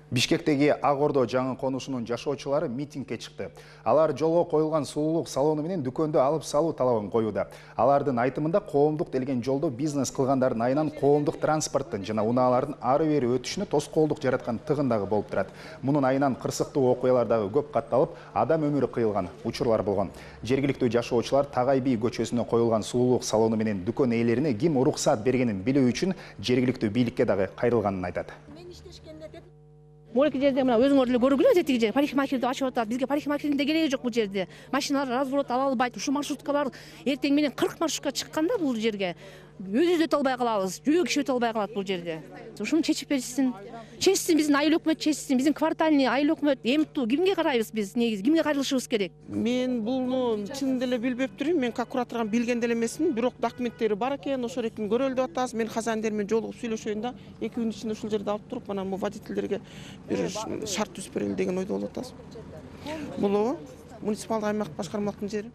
Бишкектеги Ак Ордо жаңы конушунун жашоочулары митингге чыкты. Алар жолго коюлган сулуулук салону менен дүкөндө алып салуу талабын коюуда. Алардын айтымында коомдук делген жолдо бизнес кылгандардын айынан коомдук транспорттун жана унаалардын ары-бери өтүшүнө тоскоолдук жараткан тыгындагы болуп турат. Мунун айынан кырсыктуу окуялар дагы көп катталып, адам өмүрү кыйылган учурлар болгон. Жергиликтүү жашоочулар Тагай би көчөсүнө коюлган сулуулук салону менен дүкөн ээлерине ким уруксат бергенин билүү үчүн жергиликтүү бийликке дагы кайрылганын айтат. Молеке жерде мына өзүңөр деле көргүлө тетиги жер парикмахерди ачып атат. Бизге парикмахердин кереги жок бул жерде. Машиналар разворот ала албайт. Ушу маршруткалар эртең менен 40 маршрутка чыкканда бул жерге өзүбүз өтө албай калабыз. Жөө киши өтө албай калат бул жерде. Ушуну чечип беришсин. Чечсин биздин айыл өкмөт чечсин. Биздин квартальный айыл өкмөт эмтүү кимге карайбыз биз? Негизи кимге кайрылышыбыз керек? Мен буну чын деле билбеп турмун. Мен как куратордон билген деле эмесмин. Бирок документтери бар экен. Ошол эркин көрөлү деп атабыз. Мен хозяиндер менен жолугуп сүйлөшөйүн да 2 күн ичинде ушул жерде алып туруп, анан бу водительдерге бир шарт түзүп берели деген ойдо болуп атабыз. Бул муниципалдык аймак башкармалыктын жери.